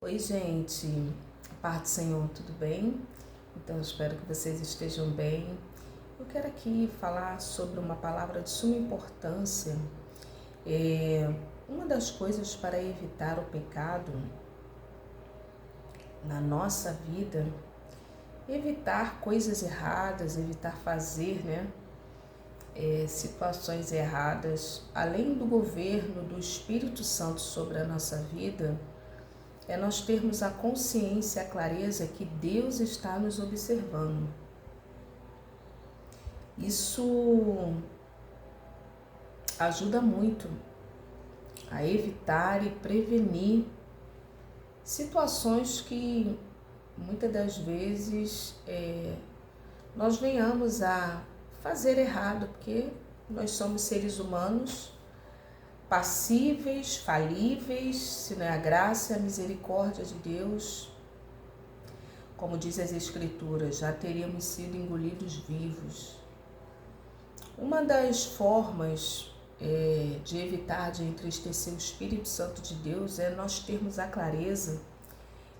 Oi, gente, paz do Senhor, tudo bem? Então, eu espero que vocês estejam bem. Eu quero aqui falar sobre uma palavra de suma importância. Uma das coisas para evitar o pecado na nossa vida, evitar coisas erradas, evitar fazer, situações erradas, além do governo do Espírito Santo sobre a nossa vida, é nós termos a consciência, a clareza que Deus está nos observando. Isso ajuda muito a evitar e prevenir situações que muitas das vezes nós venhamos a fazer errado, porque nós somos seres humanos passíveis, falíveis, se não é a graça e a misericórdia de Deus, como diz as Escrituras, já teríamos sido engolidos vivos. Uma das formas de evitar de entristecer o Espírito Santo de Deus é nós termos a clareza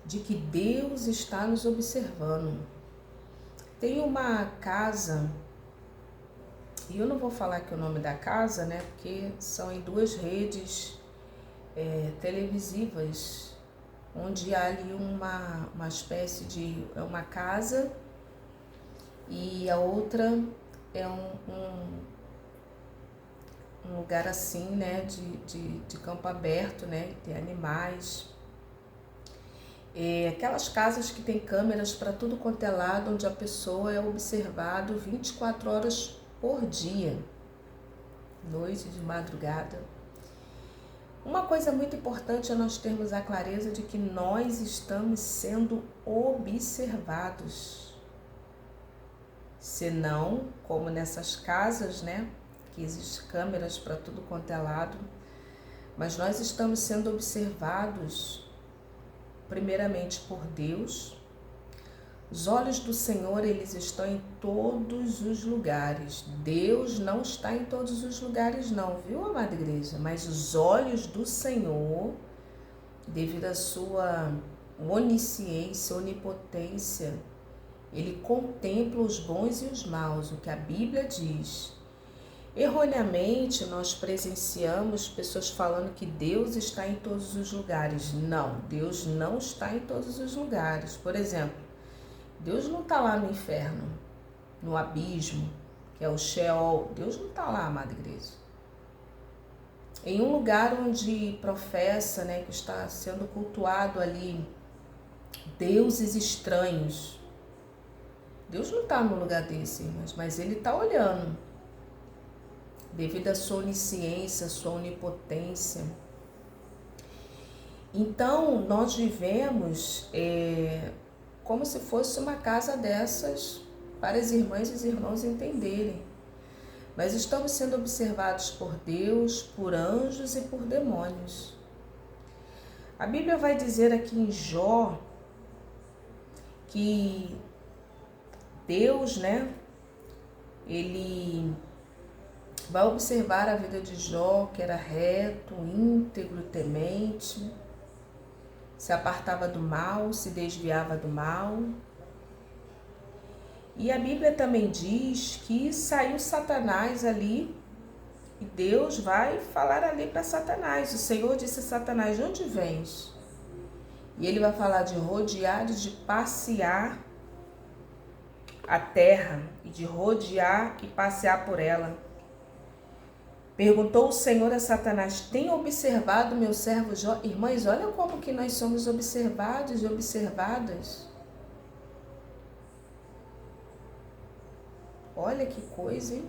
de que Deus está nos observando. Tem uma casa, e eu não vou falar aqui o nome da casa, porque são em duas redes televisivas, onde há ali uma espécie de uma casa e a outra é um lugar assim, de campo aberto, tem animais. Aquelas casas que tem câmeras para tudo quanto é lado, onde a pessoa é observada 24 horas por dia, noite, de madrugada. Uma coisa muito importante é nós termos a clareza de que nós estamos sendo observados. Senão, como nessas casas, que existem câmeras para tudo quanto é lado, mas nós estamos sendo observados primeiramente por Deus. Os olhos do Senhor, eles estão em todos os lugares. Deus não está em todos os lugares não, viu, amada igreja? Mas os olhos do Senhor, devido à sua onisciência, onipotência, ele contempla os bons e os maus, o que a Bíblia diz. Erroneamente, nós presenciamos pessoas falando que Deus está em todos os lugares. Não, Deus não está em todos os lugares. Por exemplo, Deus não está lá no inferno, no abismo, que é o Sheol. Deus não está lá, amada igreja. Em um lugar onde professa, que está sendo cultuado ali deuses estranhos. Deus não está no lugar desse, irmãos, mas Ele está olhando. Devido à sua onisciência, à sua onipotência. Então, nós vivemos como se fosse uma casa dessas, para as irmãs e os irmãos entenderem. Nós estamos sendo observados por Deus, por anjos e por demônios. A Bíblia vai dizer aqui em Jó que Deus, ele vai observar a vida de Jó, que era reto, íntegro, temente, se apartava do mal, se desviava do mal. E a Bíblia também diz que saiu Satanás ali, e Deus vai falar ali para Satanás. O Senhor disse a Satanás: de onde vens? E ele vai falar de rodear, de passear a terra, e de rodear e passear por ela. Perguntou o Senhor a Satanás: tem observado meu servo Jó? Irmãs, olha como que nós somos observados e observadas. Olha que coisa, hein?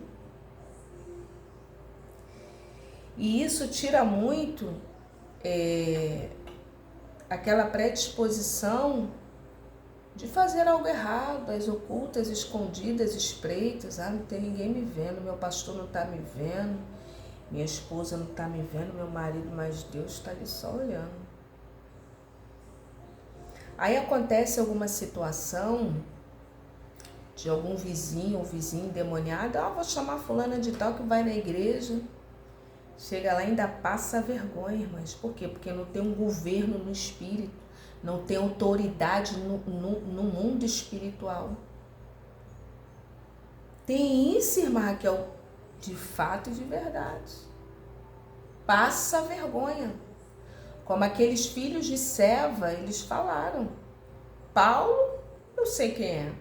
E isso tira muito aquela predisposição de fazer algo errado, as ocultas, escondidas, espreitas. Não tem ninguém me vendo, meu pastor não está me vendo, minha esposa não está me vendo, meu marido, mas Deus está ali só olhando. Aí acontece alguma situação de algum vizinho ou vizinho endemoniado: vou chamar fulana de tal que vai na igreja. Chega lá e ainda passa vergonha, irmãs. Por quê? Porque não tem um governo no espírito. não tem autoridade no mundo espiritual. Tem isso, irmã Raquel, de fato e de verdade. Passa vergonha. Como aqueles filhos de Seva, eles falaram. Paulo, eu sei quem é.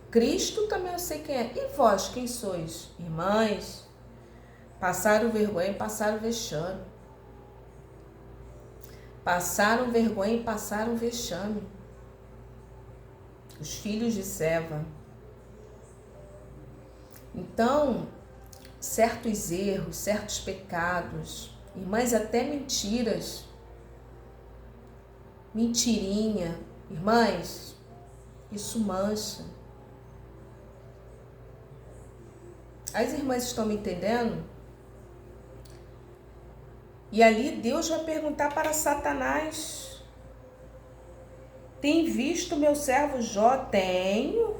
Cristo também eu sei quem é. E vós, quem sois? Irmãs, passaram vergonha e passaram vexame. Passaram vergonha e passaram vexame. Os filhos de Seva. Então, certos erros, certos pecados, irmãs, até mentiras, mentirinha, irmãs, isso mancha. As irmãs estão me entendendo? E ali Deus vai perguntar para Satanás: tem visto meu servo Jó? Tenho.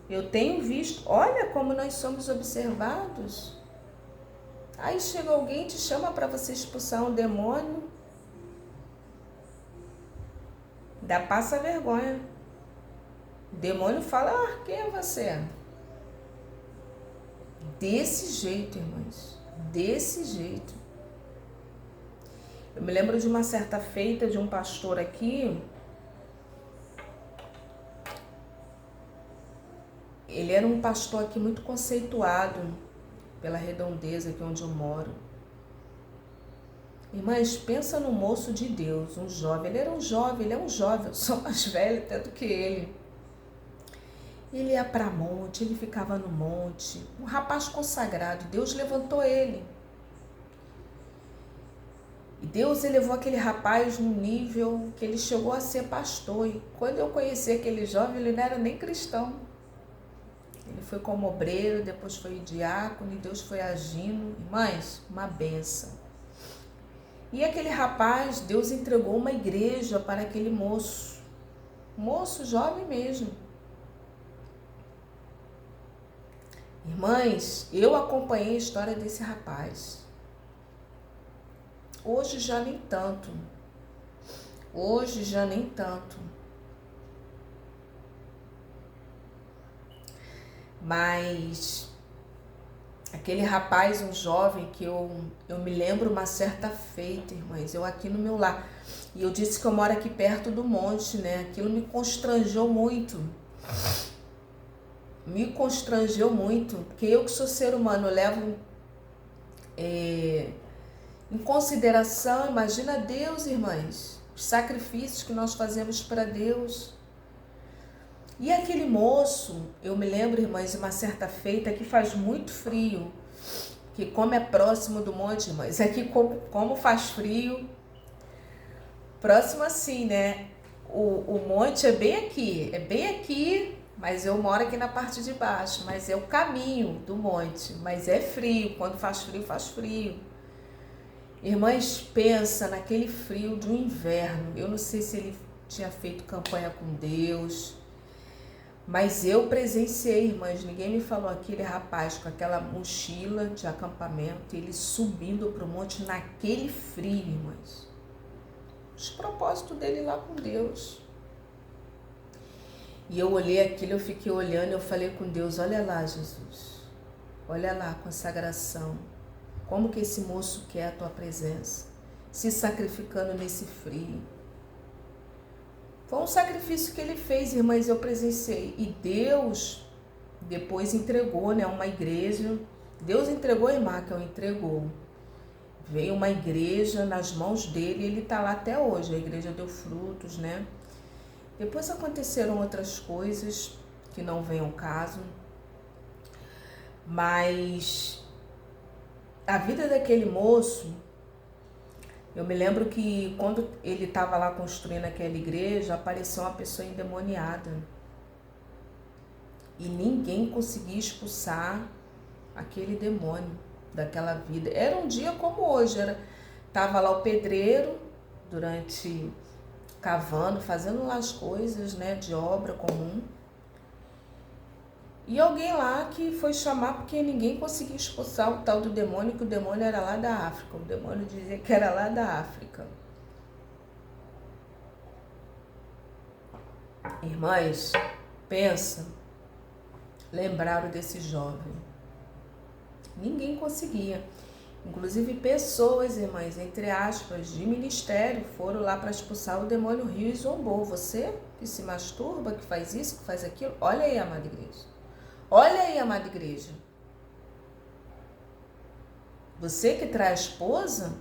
Eu tenho visto. Olha como nós somos observados. Aí chega alguém e te chama para você expulsar um demônio. Dá passa vergonha. O demônio fala: quem é você? Desse jeito, irmãs. Desse jeito. Eu me lembro de uma certa feita de um pastor aqui. Ele era um pastor aqui muito conceituado pela Redondeza, aqui onde eu moro. Irmãs, pensa no moço de Deus, um jovem. Ele era um jovem, ele é um jovem, eu sou mais velha até do que ele. Ele ia para monte, ele ficava no monte. Um rapaz consagrado, Deus levantou ele. E Deus elevou aquele rapaz num nível que ele chegou a ser pastor. E quando eu conheci aquele jovem, ele não era nem cristão. Ele foi como obreiro, depois foi diácono e Deus foi agindo. Irmãs, uma benção. E aquele rapaz, Deus entregou uma igreja para aquele moço. Moço jovem mesmo. Irmãs, eu acompanhei a história desse rapaz. Hoje já nem tanto. Hoje já nem tanto. Mas aquele rapaz, um jovem, que eu me lembro uma certa feita, irmãs, eu aqui no meu lar. E eu disse que eu moro aqui perto do monte, né? Aquilo me constrangeu muito. Me constrangeu muito, porque eu que sou ser humano, eu levo em consideração, imagina Deus, irmãs, os sacrifícios que nós fazemos para Deus. E aquele moço, eu me lembro, irmãs, de uma certa feita que faz muito frio, que como é próximo do monte, irmãs, aqui como faz frio, próximo assim, né? O monte é bem aqui, mas eu moro aqui na parte de baixo, mas é o caminho do monte, mas é frio, quando faz frio, faz frio. Irmãs, pensa naquele frio do inverno, eu não sei se ele tinha feito campanha com Deus, mas eu presenciei, irmãs, ninguém me falou, aquele rapaz com aquela mochila de acampamento, ele subindo para o monte naquele frio, irmãs. Os propósitos dele lá com Deus. E eu olhei aquilo, eu fiquei olhando, eu falei com Deus, olha lá, Jesus, olha lá a consagração, como que esse moço quer a tua presença, se sacrificando nesse frio. Foi um sacrifício que ele fez, irmãs, eu presenciei. E Deus depois entregou, né, uma igreja. Deus entregou, irmã, que eu entregou. Veio uma igreja nas mãos dele e ele está lá até hoje. A igreja deu frutos, né? Depois aconteceram outras coisas que não vêm ao caso. Mas a vida daquele moço, eu me lembro que quando ele estava lá construindo aquela igreja, apareceu uma pessoa endemoniada. E ninguém conseguia expulsar aquele demônio daquela vida. Era um dia como hoje. Tava lá o pedreiro, cavando, fazendo lá as coisas, né, de obra comum. E alguém lá que foi chamar porque ninguém conseguia expulsar o tal do demônio, que o demônio era lá da África. O demônio dizia que era lá da África. Irmãs, pensa, lembraram desse jovem. Ninguém conseguia. Inclusive pessoas, irmãs, entre aspas, de ministério, foram lá para expulsar o demônio, riu e zombou. Você que se masturba, que faz isso, que faz aquilo, olha aí, amada igreja. Olha aí, amada igreja. Você que traz esposa,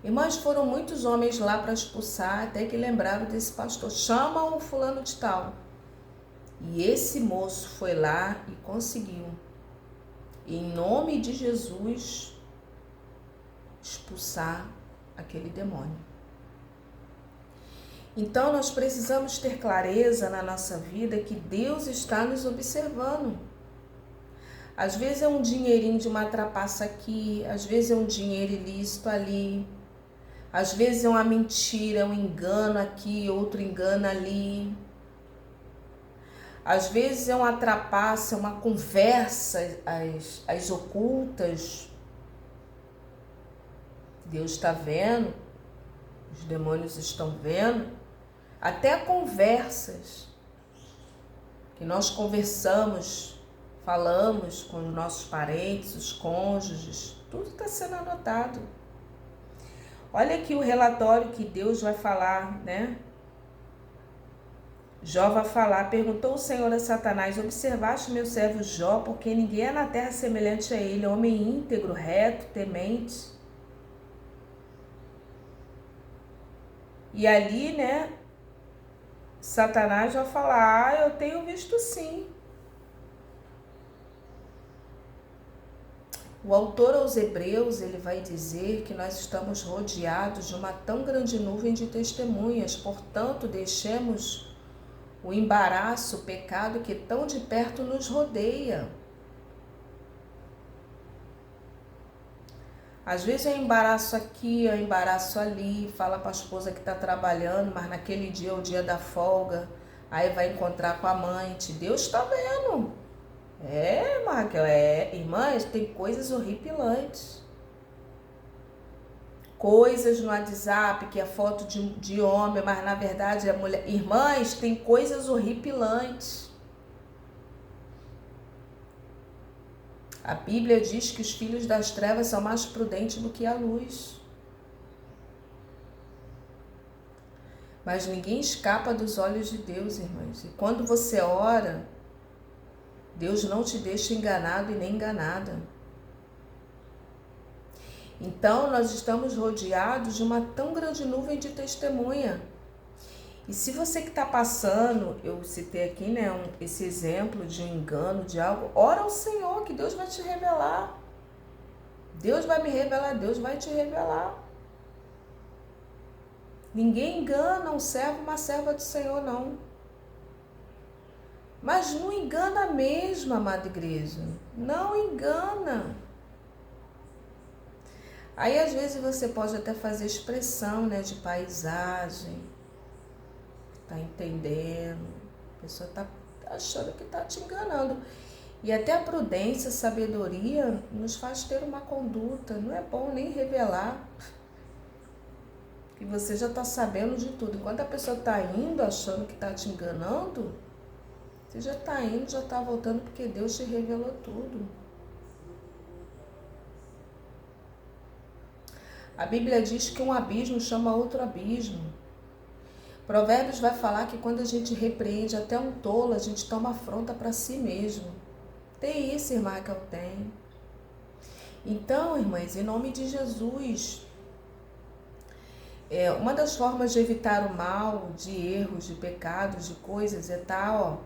irmãs, foram muitos homens lá para expulsar, até que lembraram desse pastor. Chama o fulano de tal. E esse moço foi lá e conseguiu, em nome de Jesus, expulsar aquele demônio. Então nós precisamos ter clareza na nossa vida que Deus está nos observando. Às vezes é um dinheirinho de uma trapaça aqui, às vezes é um dinheiro ilícito ali, às vezes é uma mentira, um engano aqui, outro engano ali. Às vezes é uma trapaça, uma conversa às ocultas. Deus está vendo, os demônios estão vendo, até conversas que nós conversamos, falamos com os nossos parentes, os cônjuges, tudo está sendo anotado. Olha aqui o relatório que Deus vai falar, né? Jó vai falar, perguntou o Senhor a Satanás, observaste meu servo Jó, porque ninguém é na terra semelhante a ele, homem íntegro, reto, temente. E ali, né, Satanás vai falar, eu tenho visto sim. O autor aos Hebreus, ele vai dizer que nós estamos rodeados de uma tão grande nuvem de testemunhas, portanto, deixemos o embaraço, o pecado que tão de perto nos rodeia. Às vezes é embaraço aqui, é embaraço ali, fala para a esposa que está trabalhando, mas naquele dia é o dia da folga, aí vai encontrar com a amante. Deus está vendo. Raquel, irmãs, tem coisas horripilantes. Coisas no WhatsApp que é foto de homem, mas na verdade é mulher. Irmãs, tem coisas horripilantes. A Bíblia diz que os filhos das trevas são mais prudentes do que a luz. Mas ninguém escapa dos olhos de Deus, irmãs. E quando você ora, Deus não te deixa enganado e nem enganada. Então, nós estamos rodeados de uma tão grande nuvem de testemunha. E se você que está passando, eu citei aqui, né, esse exemplo de um engano, de algo, ora ao Senhor, que Deus vai te revelar. Deus vai me revelar, Deus vai te revelar. Ninguém engana um servo, uma serva do Senhor, não. Mas não engana mesmo, amada igreja. Não engana. Aí, às vezes, você pode até fazer expressão, né, de paisagem. Tá entendendo? A pessoa tá achando que tá te enganando. E até a prudência, a sabedoria nos faz ter uma conduta. Não é bom nem revelar que você já tá sabendo de tudo. Enquanto a pessoa tá indo achando que tá te enganando, você já tá indo, já tá voltando, porque Deus te revelou tudo. A Bíblia diz que um abismo chama outro abismo. Provérbios vai falar que quando a gente repreende até um tolo, a gente toma afronta para si mesmo. Tem isso, irmã, que eu tenho. Então, irmãs, em nome de Jesus, uma das formas de evitar o mal, de erros, de pecados, de coisas, é estar,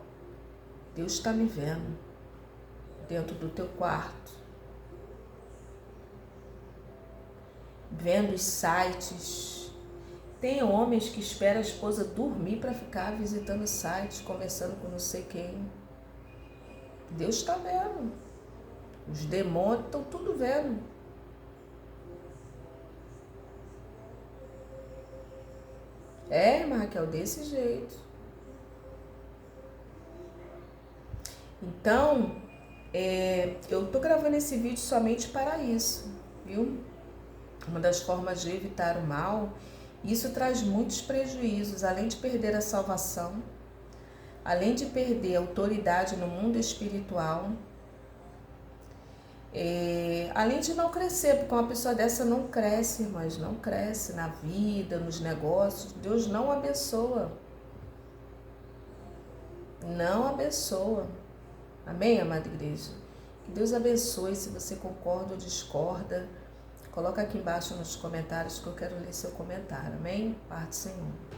Deus está me vendo dentro do teu quarto, vendo os sites. Tem homens que esperam a esposa dormir para ficar visitando sites, conversando com não sei quem. Deus está vendo. Os demônios estão tudo vendo. Irmã Raquel, desse jeito. Então, eu estou gravando esse vídeo somente para isso, viu? Uma das formas de evitar o mal, isso traz muitos prejuízos, além de perder a salvação, além de perder autoridade no mundo espiritual, além de não crescer, porque uma pessoa dessa não cresce, irmãs, não cresce na vida, nos negócios. Deus não abençoa. Não abençoa. Amém, amada igreja? Que Deus abençoe. Se você concorda ou discorda, coloca aqui embaixo nos comentários que eu quero ler seu comentário. Amém? Paz do Senhor.